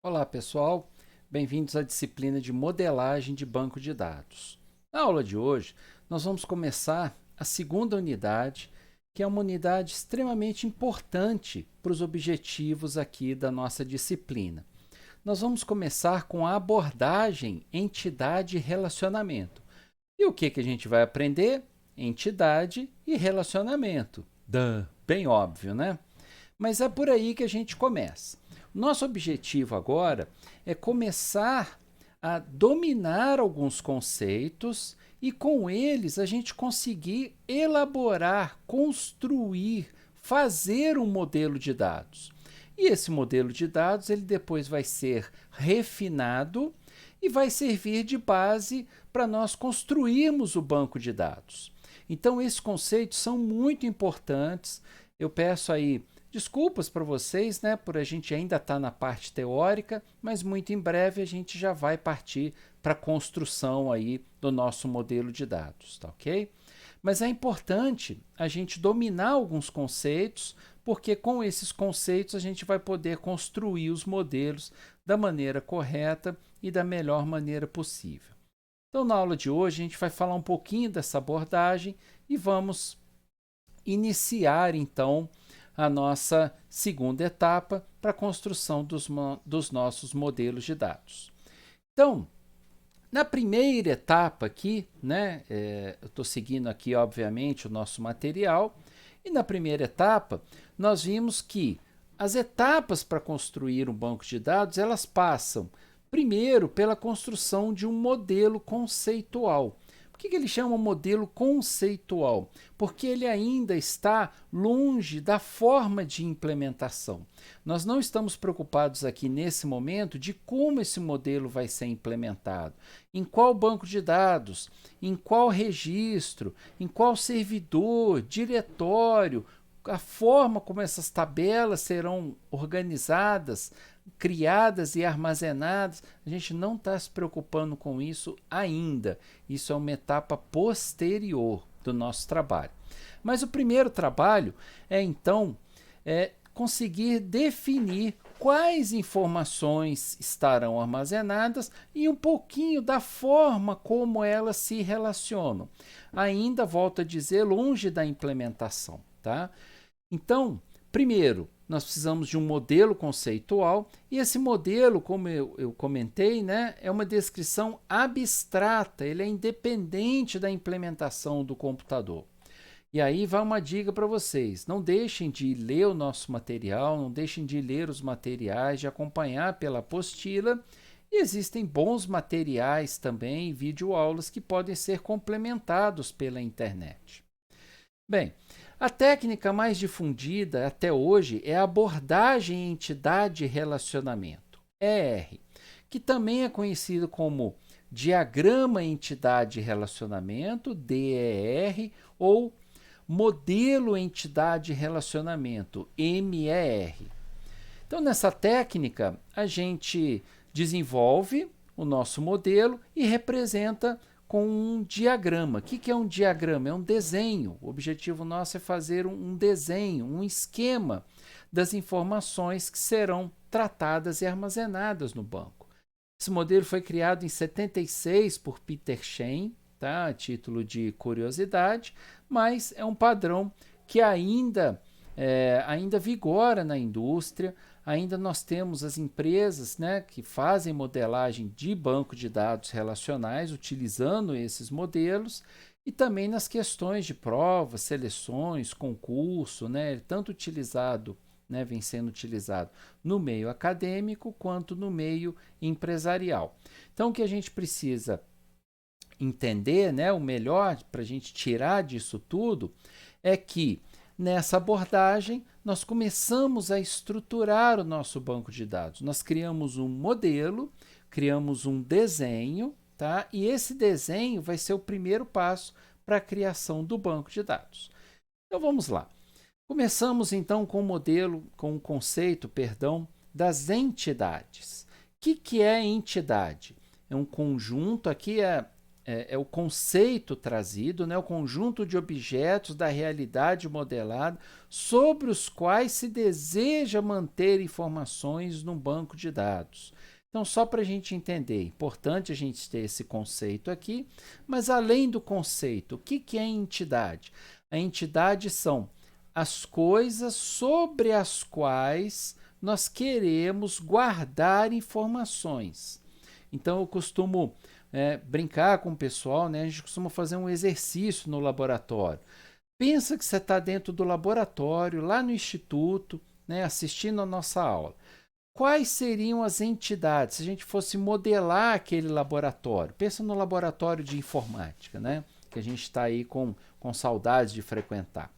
Olá, pessoal. Bem-vindos à disciplina de modelagem de banco de dados. Na aula de hoje, nós vamos começar a segunda unidade, que é uma unidade extremamente importante para os objetivos aqui da nossa disciplina. Nós vamos começar com a abordagem entidade e relacionamento. E o que a gente vai aprender? Entidade e relacionamento. Bem óbvio, né? Mas é por aí que a gente começa. Nosso objetivo agora é começar a dominar alguns conceitos e com eles a gente conseguir elaborar, construir, fazer um modelo de dados. E esse modelo de dados ele depois vai ser refinado e vai servir de base para nós construirmos o banco de dados. Então esses conceitos são muito importantes. Eu peço aí desculpas para vocês, né, por a gente ainda estar na parte teórica, mas muito em breve a gente já vai partir para a construção aí do nosso modelo de dados, tá ok? Mas é importante a gente dominar alguns conceitos, porque com esses conceitos a gente vai poder construir os modelos da maneira correta e da melhor maneira possível. Então, na aula de hoje, a gente vai falar um pouquinho dessa abordagem e vamos iniciar, então, a nossa segunda etapa para a construção dos nossos modelos de dados. Então, na primeira etapa aqui, né, eu estou seguindo aqui, obviamente, o nosso material, e na primeira etapa, nós vimos que as etapas para construir um banco de dados, elas passam, primeiro, pela construção de um modelo conceitual. Por que ele chama modelo conceitual? Porque ele ainda está longe da forma de implementação. Nós não estamos preocupados aqui nesse momento de como esse modelo vai ser implementado, em qual banco de dados, em qual registro, em qual servidor, diretório, a forma como essas tabelas serão organizadas, criadas e armazenadas, a gente não está se preocupando com isso ainda. Isso é uma etapa posterior do nosso trabalho. Mas o primeiro trabalho é, então, conseguir definir quais informações estarão armazenadas e um pouquinho da forma como elas se relacionam. Ainda, volto a dizer, longe da implementação, tá? Então, primeiro, nós precisamos de um modelo conceitual e esse modelo, como eu comentei, né, é uma descrição abstrata, ele é independente da implementação do computador. E aí vai uma dica para vocês: não deixem de ler o nosso material, não deixem de ler os materiais, de acompanhar pela apostila. E existem bons materiais também, videoaulas que podem ser complementados pela internet. Bem, a técnica mais difundida até hoje é a abordagem entidade-relacionamento, ER, que também é conhecido como diagrama entidade-relacionamento, DER, ou modelo entidade-relacionamento, MER. Então, nessa técnica, a gente desenvolve o nosso modelo e representa com um diagrama. O que é um diagrama? É um desenho. O objetivo nosso é fazer um desenho, um esquema das informações que serão tratadas e armazenadas no banco. Esse modelo foi criado em 76 por Peter Shane, tá? A título de curiosidade, mas é um padrão que ainda vigora na indústria. Ainda nós temos as empresas, né, que fazem modelagem de banco de dados relacionais utilizando esses modelos e também nas questões de provas, seleções, concurso, né, tanto utilizado, né, vem sendo utilizado no meio acadêmico quanto no meio empresarial. Então, o que a gente precisa entender, né, o melhor para a gente tirar disso tudo é que nessa abordagem nós começamos a estruturar o nosso banco de dados. Nós criamos um modelo, criamos um desenho, tá? E esse desenho vai ser o primeiro passo para a criação do banco de dados. Então vamos lá. Começamos então com o modelo, com o conceito, perdão, das entidades. O que é entidade? É um conjunto, aqui é o conceito trazido, né, o conjunto de objetos da realidade modelada sobre os quais se deseja manter informações num banco de dados. Então, só para a gente entender, é importante a gente ter esse conceito aqui, mas além do conceito, o que é entidade? A entidade são as coisas sobre as quais nós queremos guardar informações. Então, eu costumo brincar com o pessoal, né? A gente costuma fazer um exercício no laboratório. Pensa que você está dentro do laboratório, lá no instituto, né, assistindo a nossa aula. Quais seriam as entidades se a gente fosse modelar aquele laboratório? Pensa no laboratório de informática, né? Que a gente está aí com saudades de frequentar.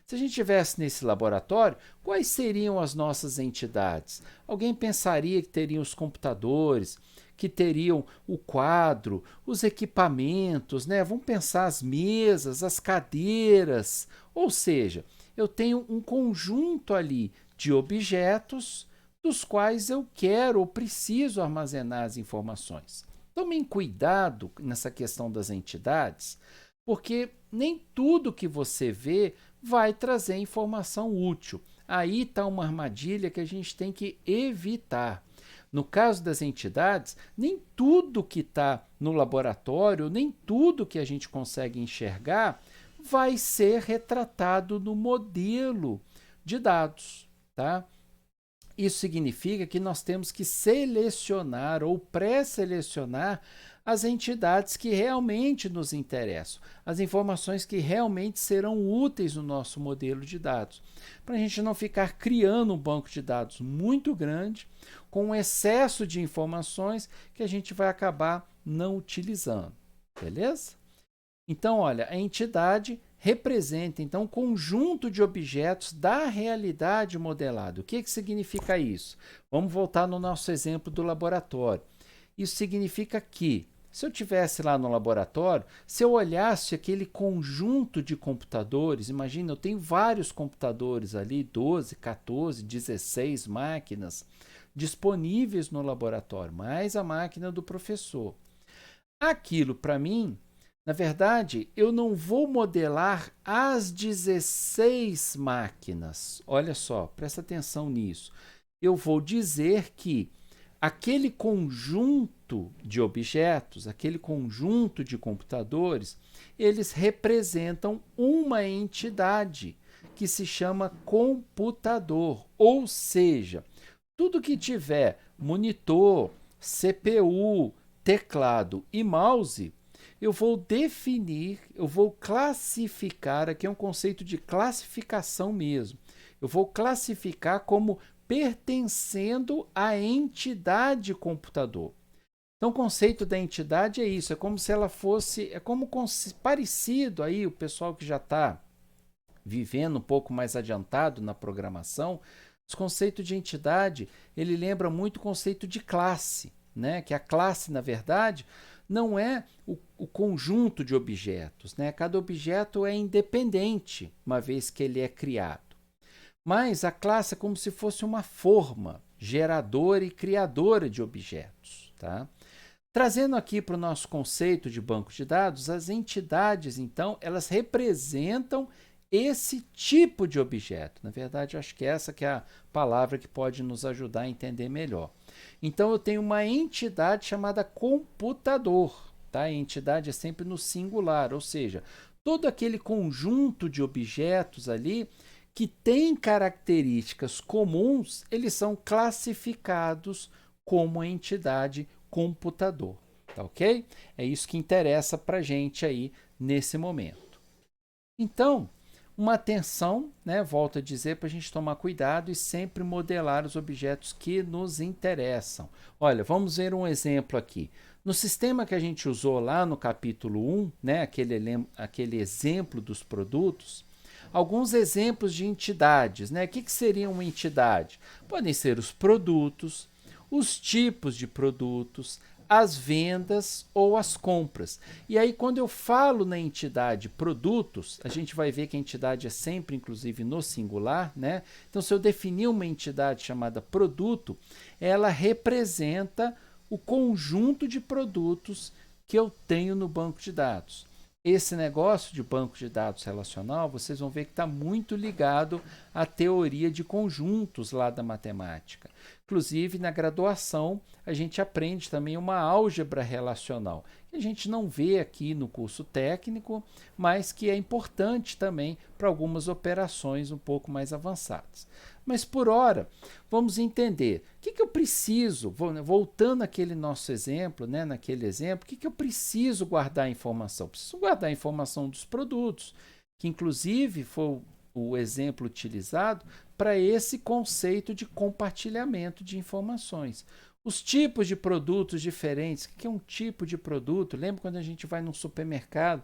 Se a gente estivesse nesse laboratório, quais seriam as nossas entidades? Alguém pensaria que teriam os computadores, que teriam o quadro, os equipamentos, né? Vamos pensar as mesas, as cadeiras. Ou seja, eu tenho um conjunto ali de objetos dos quais eu quero ou preciso armazenar as informações. Tomem cuidado nessa questão das entidades, porque nem tudo que você vê vai trazer informação útil. Aí está uma armadilha que a gente tem que evitar. No caso das entidades, nem tudo que está no laboratório, nem tudo que a gente consegue enxergar vai ser retratado no modelo de dados, tá? Isso significa que nós temos que selecionar ou pré-selecionar as entidades que realmente nos interessam, as informações que realmente serão úteis no nosso modelo de dados, para a gente não ficar criando um banco de dados muito grande, com um excesso de informações que a gente vai acabar não utilizando, beleza? Então, olha, a entidade representa, então, um conjunto de objetos da realidade modelada. O que significa isso? Vamos voltar no nosso exemplo do laboratório. Isso significa que, se eu estivesse lá no laboratório, se eu olhasse aquele conjunto de computadores, imagina, eu tenho vários computadores ali, 12, 14, 16 máquinas disponíveis no laboratório, mais a máquina do professor. Aquilo, para mim, na verdade, eu não vou modelar as 16 máquinas. Olha só, presta atenção nisso. Eu vou dizer que aquele conjunto de objetos, aquele conjunto de computadores, eles representam uma entidade que se chama computador. Ou seja, tudo que tiver monitor, CPU, teclado e mouse, eu vou definir, eu vou classificar, aqui é um conceito de classificação mesmo, eu vou classificar como pertencendo à entidade computador. Então, o conceito da entidade é isso, é como se ela fosse, parecido aí, o pessoal que já está vivendo um pouco mais adiantado na programação, o conceito de entidade, ele lembra muito o conceito de classe, né? Que a classe, na verdade, não é o conjunto de objetos, né? Cada objeto é independente, uma vez que ele é criado. Mas a classe é como se fosse uma forma geradora e criadora de objetos, tá? Trazendo aqui para o nosso conceito de banco de dados, as entidades, então, elas representam esse tipo de objeto. Na verdade, eu acho que essa que é a palavra que pode nos ajudar a entender melhor. Então, eu tenho uma entidade chamada computador. Tá? A entidade é sempre no singular, ou seja, todo aquele conjunto de objetos ali que tem características comuns, eles são classificados como a entidade computador. Tá ok? É isso que interessa para a gente aí nesse momento. Então, uma atenção, né, volto a dizer, para a gente tomar cuidado e sempre modelar os objetos que nos interessam. Olha, vamos ver um exemplo aqui. No sistema que a gente usou lá no capítulo 1, né, aquele exemplo dos produtos, alguns exemplos de entidades. Né? O que seria uma entidade? Podem ser os produtos, os tipos de produtos, as vendas ou as compras. E aí, quando eu falo na entidade produtos, a gente vai ver que a entidade é sempre, inclusive, no singular, né? Então, se eu definir uma entidade chamada produto, ela representa o conjunto de produtos que eu tenho no banco de dados. Esse negócio de banco de dados relacional, vocês vão ver que está muito ligado à teoria de conjuntos lá da matemática. Inclusive, na graduação, a gente aprende também uma álgebra relacional, que a gente não vê aqui no curso técnico, mas que é importante também para algumas operações um pouco mais avançadas. Mas, por hora, vamos entender o que eu preciso, voltando àquele nosso exemplo, naquele exemplo, o que eu preciso guardar a informação? Preciso guardar a informação dos produtos, que inclusive foi o exemplo utilizado para esse conceito de compartilhamento de informações. Os tipos de produtos diferentes. O que é um tipo de produto? Lembra quando a gente vai num supermercado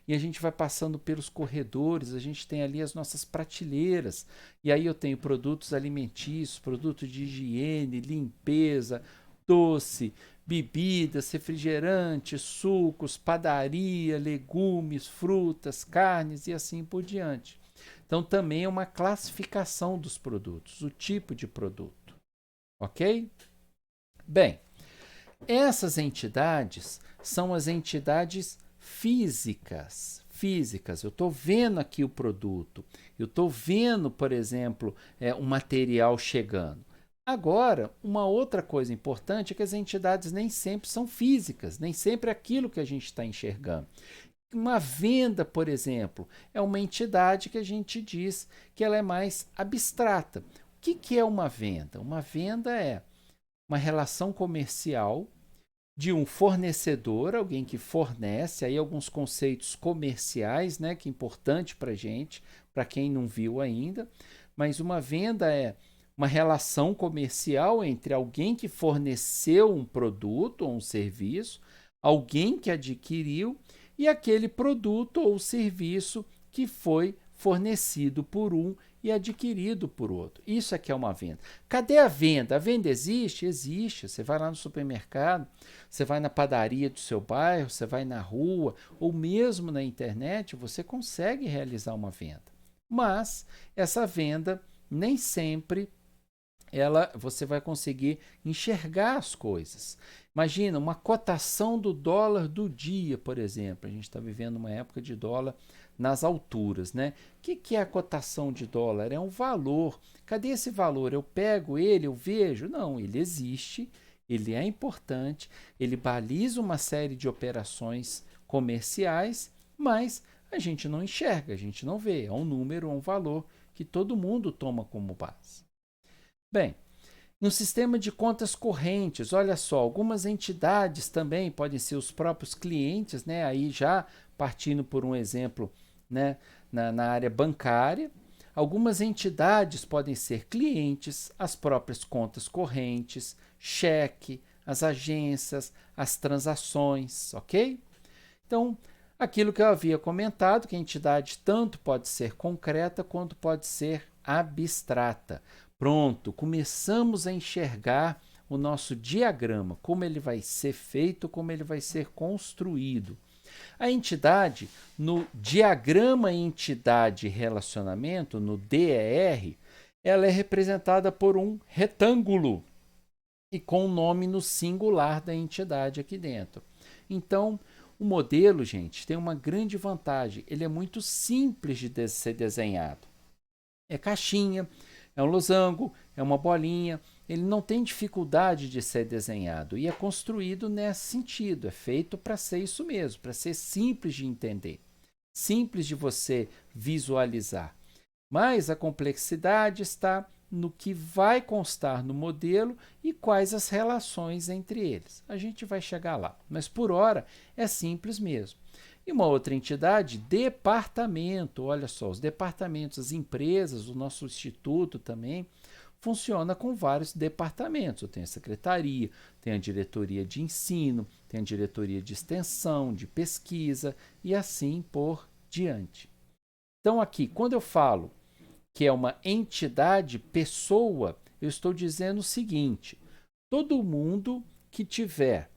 e a gente vai passando pelos corredores, a gente tem ali as nossas prateleiras, e aí eu tenho produtos alimentícios, produtos de higiene, limpeza, doce, bebidas, refrigerantes, sucos, padaria, legumes, frutas, carnes e assim por diante. Então, também é uma classificação dos produtos, o tipo de produto. Ok? Bem, essas entidades são as entidades físicas. Eu estou vendo aqui o produto, eu estou vendo, por exemplo, um material chegando. Agora, uma outra coisa importante é que as entidades nem sempre são físicas, nem sempre é aquilo que a gente está enxergando. Uma venda, por exemplo, é uma entidade que a gente diz que ela é mais abstrata. O que é uma venda? Uma venda é uma relação comercial de um fornecedor, alguém que fornece, aí alguns conceitos comerciais, que é importante para a gente, para quem não viu ainda, mas uma venda é uma relação comercial entre alguém que forneceu um produto ou um serviço, alguém que adquiriu e aquele produto ou serviço que foi fornecido por um e adquirido por outro. Isso aqui é uma venda. Cadê a venda? A venda existe? Existe. Você vai lá no supermercado, você vai na padaria do seu bairro, você vai na rua, ou mesmo na internet, você consegue realizar uma venda. Mas essa venda nem sempre você vai conseguir enxergar as coisas. Imagina uma cotação do dólar do dia, por exemplo. A gente está vivendo uma época de dólar nas alturas, né? O que é a cotação de dólar? É um valor. Cadê esse valor? Eu pego ele, eu vejo? Não, ele existe, ele é importante, ele baliza uma série de operações comerciais, mas a gente não enxerga, a gente não vê. É um número, é um valor que todo mundo toma como base. Bem, no sistema de contas correntes, olha só, algumas entidades também podem ser os próprios clientes, aí já partindo por um exemplo, na área bancária. Algumas entidades podem ser clientes, as próprias contas correntes, cheque, as agências, as transações, ok? Então, aquilo que eu havia comentado, que a entidade tanto pode ser concreta quanto pode ser abstrata. Pronto, começamos a enxergar o nosso diagrama, como ele vai ser feito, como ele vai ser construído. A entidade, no diagrama entidade-relacionamento, no DER, ela é representada por um retângulo e com o nome no singular da entidade aqui dentro. Então, o modelo, gente, tem uma grande vantagem. Ele é muito simples de ser desenhado. É caixinha, é um losango, é uma bolinha, ele não tem dificuldade de ser desenhado e é construído nesse sentido, é feito para ser isso mesmo, para ser simples de entender, simples de você visualizar. Mas a complexidade está no que vai constar no modelo e quais as relações entre eles. A gente vai chegar lá, mas por hora é simples mesmo. E uma outra entidade, departamento. Olha só, os departamentos, as empresas, o nosso instituto também funciona com vários departamentos. Eu tenho a secretaria, tem a diretoria de ensino, tem a diretoria de extensão, de pesquisa e assim por diante. Então aqui, quando eu falo que é uma entidade pessoa, eu estou dizendo o seguinte: todo mundo que tiver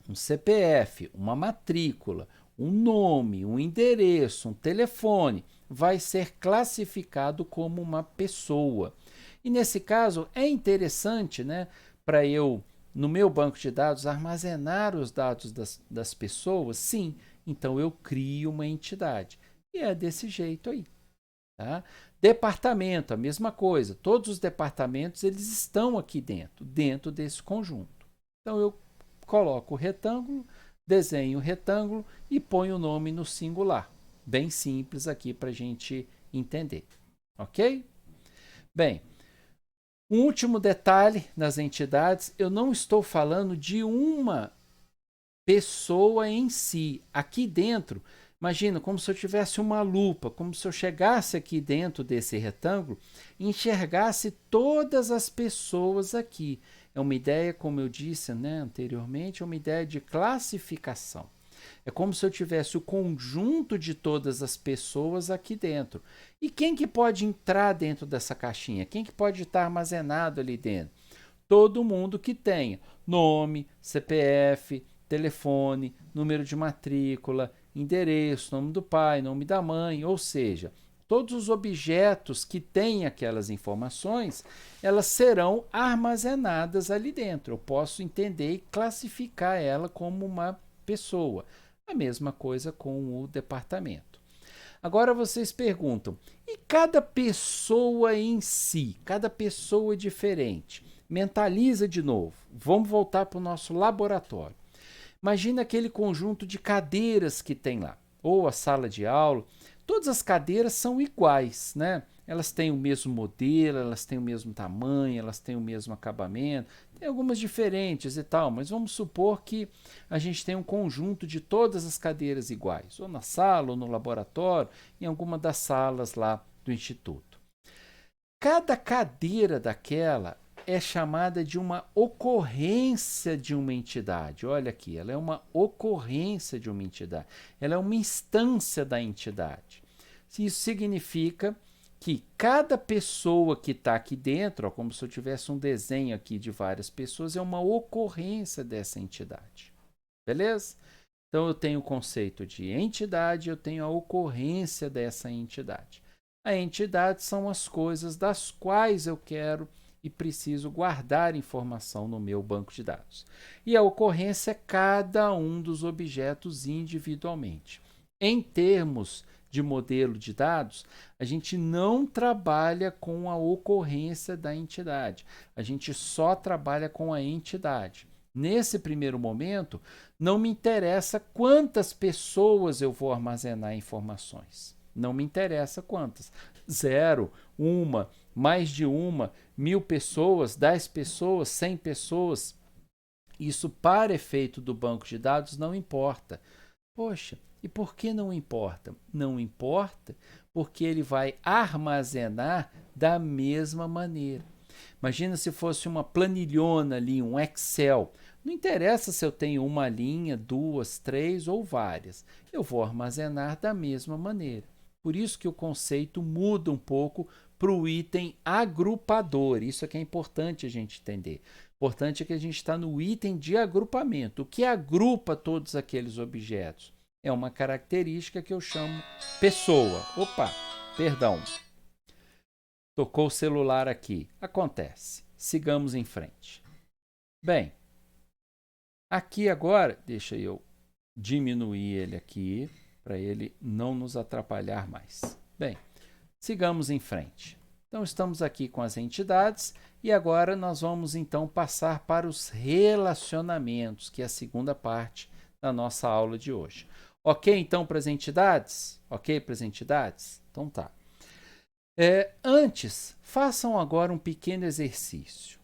um CPF, uma matrícula, um nome, um endereço, um telefone, vai ser classificado como uma pessoa. E nesse caso é interessante, para eu no meu banco de dados, armazenar os dados das pessoas? Sim. Então, eu crio uma entidade. E é desse jeito aí. Tá? Departamento, a mesma coisa. Todos os departamentos eles estão aqui dentro desse conjunto. Então, eu coloco o retângulo, desenho o retângulo e ponho o nome no singular. Bem simples aqui para a gente entender. Ok? Bem, um último detalhe nas entidades, eu não estou falando de uma pessoa em si. Aqui dentro, imagina como se eu tivesse uma lupa, como se eu chegasse aqui dentro desse retângulo e enxergasse todas as pessoas aqui. É uma ideia, como eu disse, né, anteriormente, é uma ideia de classificação. É como se eu tivesse o conjunto de todas as pessoas aqui dentro. E quem que pode entrar dentro dessa caixinha? Quem que pode estar armazenado ali dentro? Todo mundo que tenha nome, CPF, telefone, número de matrícula, endereço, nome do pai, nome da mãe, ou seja, todos os objetos que têm aquelas informações, elas serão armazenadas ali dentro. Eu posso entender e classificar ela como uma pessoa. A mesma coisa com o departamento. Agora vocês perguntam, e cada pessoa em si? Cada pessoa é diferente. Mentaliza de novo. Vamos voltar para o nosso laboratório. Imagina aquele conjunto de cadeiras que tem lá, ou a sala de aula. Todas as cadeiras são iguais, né? Elas têm o mesmo modelo, elas têm o mesmo tamanho, elas têm o mesmo acabamento. Tem algumas diferentes e tal, mas vamos supor que a gente tem um conjunto de todas as cadeiras iguais, ou na sala, ou no laboratório, em alguma das salas lá do instituto. Cada cadeira daquela é chamada de uma ocorrência de uma entidade. Olha aqui, ela é uma ocorrência de uma entidade. Ela é uma instância da entidade. Isso significa que cada pessoa que está aqui dentro, ó, como se eu tivesse um desenho aqui de várias pessoas, é uma ocorrência dessa entidade. Beleza? Então eu tenho o conceito de entidade, eu tenho a ocorrência dessa entidade. A entidade são as coisas das quais eu quero e preciso guardar informação no meu banco de dados. E a ocorrência é cada um dos objetos individualmente. Em termos de modelo de dados, a gente não trabalha com a ocorrência da entidade. A gente só trabalha com a entidade. Nesse primeiro momento, não me interessa quantas pessoas eu vou armazenar informações. Não me interessa quantas. 0, 1, mais de 1, 1000 pessoas, 10 pessoas, 100 pessoas. Isso, para efeito do banco de dados, não importa. Poxa, e por que não importa? Não importa porque ele vai armazenar da mesma maneira. Imagina se fosse uma planilhona ali, um Excel. Não interessa se eu tenho uma linha, 2, 3 ou várias. Eu vou armazenar da mesma maneira. Por isso que o conceito muda um pouco para o item agrupador. Isso é que é importante a gente entender. Importante é que a gente está no item de agrupamento. O que agrupa todos aqueles objetos? É uma característica que eu chamo pessoa. Opa, perdão. Tocou o celular aqui. Acontece. Sigamos em frente. Bem, aqui agora, deixa eu diminuir ele aqui para ele não nos atrapalhar mais. Bem, sigamos em frente. Então, estamos aqui com as entidades e agora nós vamos então passar para os relacionamentos, que é a segunda parte da nossa aula de hoje. Ok, então, para as entidades? Ok, para as entidades? Então tá. Antes, façam agora um pequeno exercício,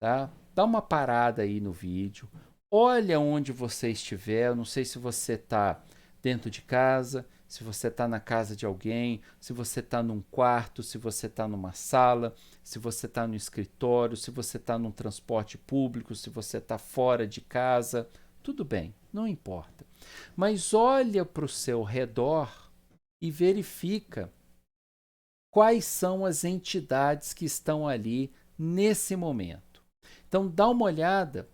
tá? Dá uma parada aí no vídeo, olha onde você estiver, eu não sei se você está dentro de casa, se você está na casa de alguém, se você está num quarto, se você está numa sala, se você está no escritório, se você está num transporte público, se você está fora de casa, tudo bem, não importa. Mas olha para o seu redor e verifica quais são as entidades que estão ali nesse momento. Então dá uma olhada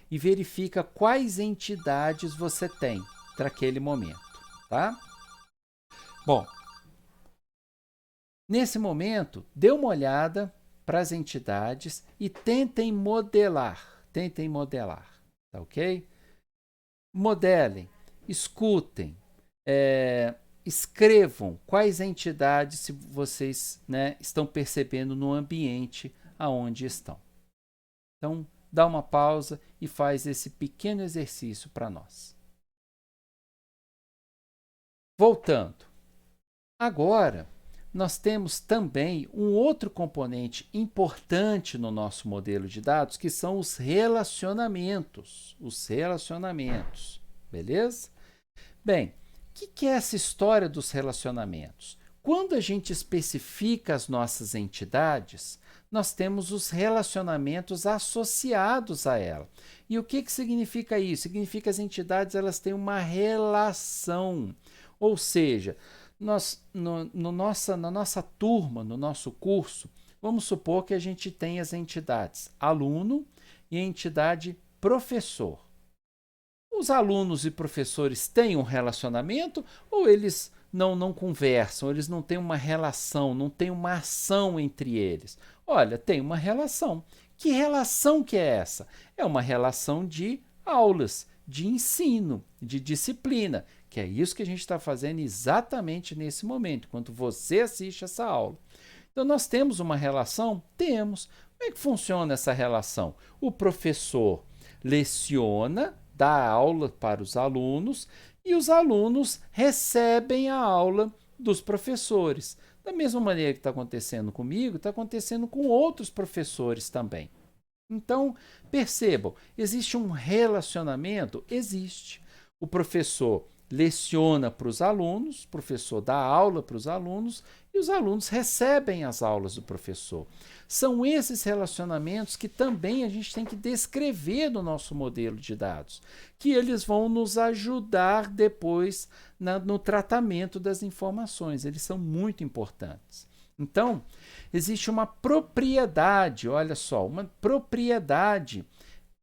e verifica quais entidades você tem para aquele momento, tá? Bom, nesse momento, dê uma olhada para as entidades e tentem modelar. tentem modelar, tá ok? Modelem, escutem, escrevam quais entidades vocês, né, estão percebendo no ambiente aonde estão. Então, dá uma pausa e faz esse pequeno exercício para nós. Voltando. Agora, nós temos também um outro componente importante no nosso modelo de dados, que são os relacionamentos. Os relacionamentos, beleza? Bem, o que é essa história dos relacionamentos? Quando a gente especifica as nossas entidades, nós temos os relacionamentos associados a ela. E o que significa isso? Significa que as entidades elas têm uma relação. Ou seja, nós, na nossa turma, no nosso curso, vamos supor que a gente tem as entidades aluno e a entidade professor. Os alunos e professores têm um relacionamento ou eles não conversam, eles não têm uma relação, não têm uma ação entre eles? Olha, tem uma relação. Que relação que é essa? É uma relação de aulas, de ensino, de disciplina, que é isso que a gente está fazendo exatamente nesse momento, enquanto você assiste essa aula. Então, nós temos uma relação? Temos. Como é que funciona essa relação? O professor leciona, dá aula para os alunos e os alunos recebem a aula dos professores. Da mesma maneira que está acontecendo comigo, está acontecendo com outros professores também. Então, percebam, existe um relacionamento? Existe. O professor leciona para os alunos, o professor dá aula para os alunos e os alunos recebem as aulas do professor. São esses relacionamentos que também a gente tem que descrever no nosso modelo de dados, que eles vão nos ajudar depois no tratamento das informações. Eles são muito importantes. Então, existe uma propriedade, olha só, uma propriedade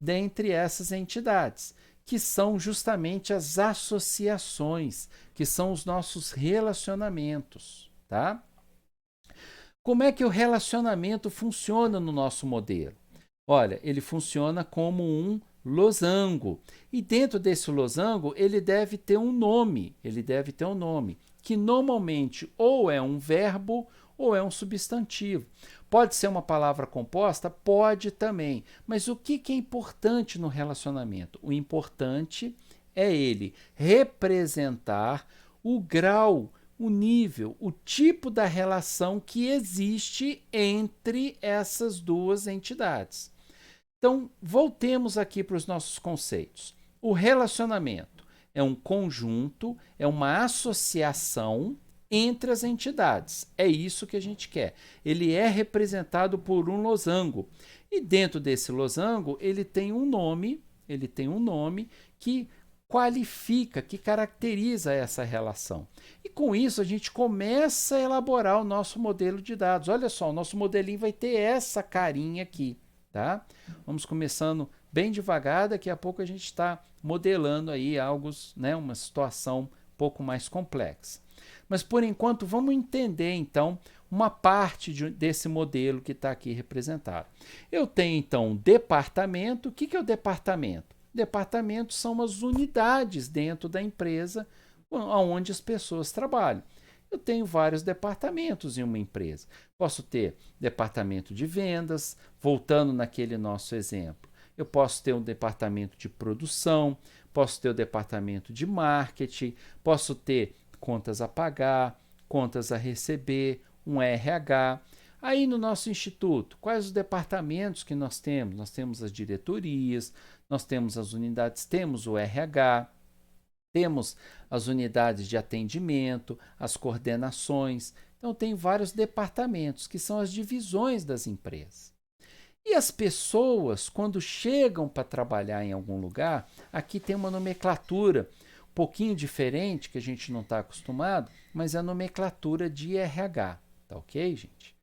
dentre essas entidades, que são justamente as associações, que são os nossos relacionamentos, tá? Como é que o relacionamento funciona no nosso modelo? Olha, ele funciona como um losango. E dentro desse losango, ele deve ter um nome, que normalmente ou é um verbo ou é um substantivo. Pode ser uma palavra composta? Pode também. Mas o que é importante no relacionamento? O importante é ele representar o grau, o nível, o tipo da relação que existe entre essas duas entidades. Então, voltemos aqui para os nossos conceitos. O relacionamento é um conjunto, é uma associação entre as entidades. É isso que a gente quer. Ele é representado por um losango. E dentro desse losango, ele tem um nome que qualifica, que caracteriza essa relação. E com isso a gente começa a elaborar o nosso modelo de dados. Olha só, o nosso modelinho vai ter essa carinha aqui, tá? Vamos começando bem devagar, daqui a pouco a gente está modelando aí algo, né, uma situação um pouco mais complexa. Mas por enquanto vamos entender então uma parte desse modelo que está aqui representado. Eu tenho então um departamento. O que é o departamento? Departamentos são as unidades dentro da empresa onde as pessoas trabalham. Eu tenho vários departamentos em uma empresa. Posso ter departamento de vendas, voltando naquele nosso exemplo. Eu posso ter um departamento de produção, posso ter o departamento de marketing, posso ter contas a pagar, contas a receber, um RH. Aí no nosso instituto, quais os departamentos que nós temos? Nós temos as diretorias, nós temos as unidades, temos o RH, temos as unidades de atendimento, as coordenações. Então, tem vários departamentos, que são as divisões das empresas. E as pessoas, quando chegam para trabalhar em algum lugar, aqui tem uma nomenclatura um pouquinho diferente, que a gente não está acostumado, mas é a nomenclatura de RH. Tá ok, gente?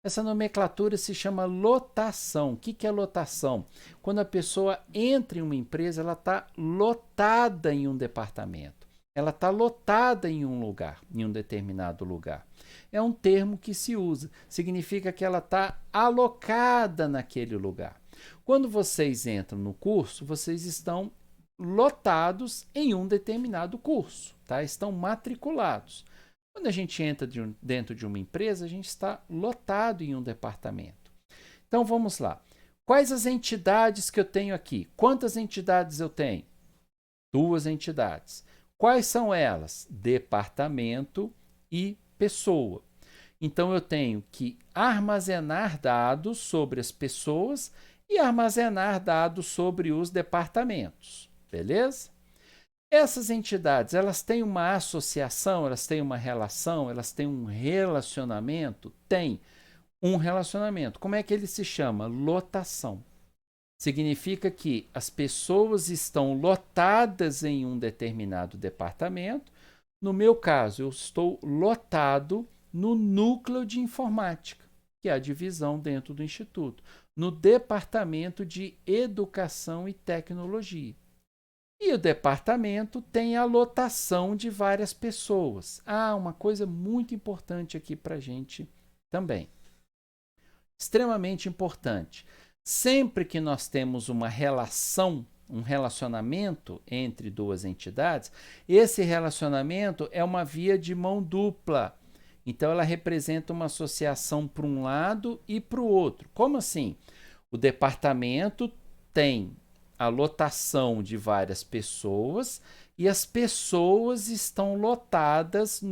Essa nomenclatura se chama lotação. O que é lotação? Quando a pessoa entra em uma empresa, ela está lotada em um departamento. Ela está lotada em um lugar, em um determinado lugar. É um termo que se usa. Significa que ela está alocada naquele lugar. Quando vocês entram no curso, vocês estão lotados em um determinado curso, tá? Estão matriculados. Quando a gente entra dentro de uma empresa, a gente está lotado em um departamento. Então, vamos lá. Quais as entidades que eu tenho aqui? Quantas entidades eu tenho? 2 entidades. Quais são elas? Departamento e pessoa. Então, eu tenho que armazenar dados sobre as pessoas e armazenar dados sobre os departamentos. Beleza? Essas entidades, elas têm uma associação, elas têm uma relação, elas têm um relacionamento? Tem um relacionamento. Como é que ele se chama? Lotação. Significa que as pessoas estão lotadas em um determinado departamento. No meu caso, eu estou lotado no núcleo de informática, que é a divisão dentro do Instituto, no departamento de educação e tecnologia. E o departamento tem a lotação de várias pessoas. Uma coisa muito importante aqui para a gente também. Extremamente importante. Sempre que nós temos uma relação, um relacionamento entre 2 entidades, esse relacionamento é uma via de mão dupla. Então, ela representa uma associação para um lado e para o outro. Como assim? O departamento tem a lotação de várias pessoas e as pessoas estão lotadas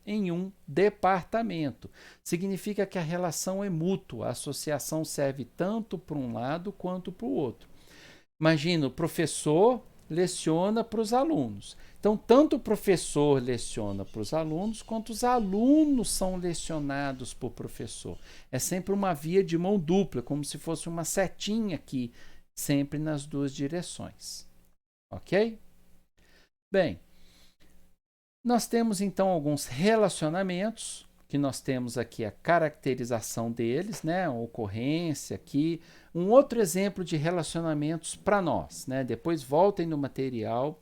em um departamento. Significa que a relação é mútua, a associação serve tanto para um lado quanto para o outro. Imagina, o professor leciona para os alunos. Então, tanto o professor leciona para os alunos, quanto os alunos são lecionados por professor. É sempre uma via de mão dupla, como se fosse uma setinha aqui, sempre nas 2 direções. Ok? Bem, nós temos então alguns relacionamentos, que nós temos aqui a caracterização deles, né? A ocorrência aqui. Um outro exemplo de relacionamentos para nós, né? Depois voltem no material,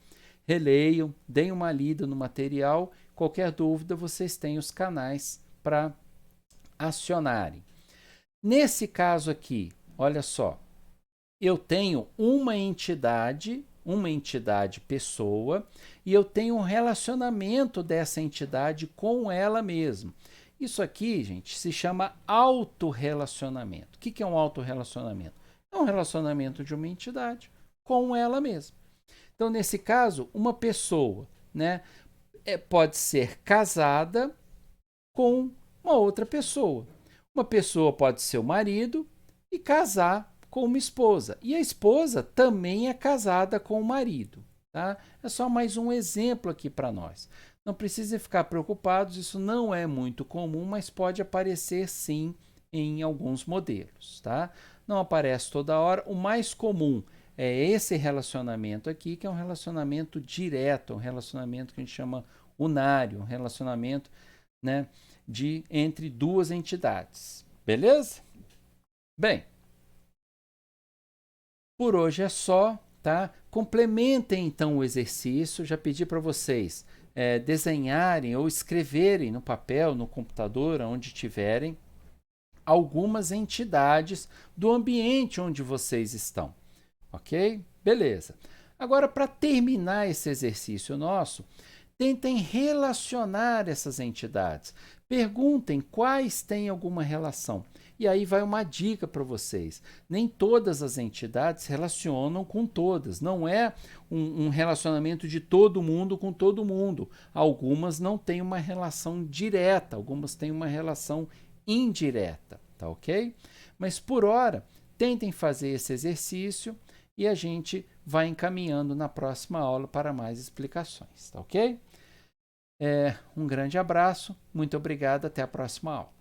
releiam, deem uma lida no material. Qualquer dúvida, vocês têm os canais para acionarem. Nesse caso aqui, olha só, eu tenho uma entidade pessoa, e eu tenho um relacionamento dessa entidade com ela mesma. Isso aqui, gente, se chama autorrelacionamento. O que é um autorrelacionamento? É um relacionamento de uma entidade com ela mesma. Então, nesse caso, uma pessoa, né, pode ser casada com uma outra pessoa. Uma pessoa pode ser o marido e casar com uma esposa. E a esposa também é casada com o marido. Tá? É só mais um exemplo aqui para nós. Não precisa ficar preocupados, isso não é muito comum, mas pode aparecer sim em alguns modelos. Tá? Não aparece toda hora. O mais comum é esse relacionamento aqui, que é um relacionamento direto, um relacionamento que a gente chama unário, um relacionamento, né, entre 2 entidades. Beleza? Bem, por hoje é só, tá? Complementem então o exercício. Já pedi para vocês desenharem ou escreverem no papel, no computador, onde tiverem, algumas entidades do ambiente onde vocês estão. Ok? Beleza. Agora, para terminar esse exercício nosso, tentem relacionar essas entidades. Perguntem quais têm alguma relação. E aí vai uma dica para vocês. Nem todas as entidades relacionam com todas. Não é um relacionamento de todo mundo com todo mundo. Algumas não têm uma relação direta, algumas têm uma relação indireta, tá ok? Mas por hora, tentem fazer esse exercício e a gente vai encaminhando na próxima aula para mais explicações, tá ok? Um grande abraço, muito obrigado, até a próxima aula.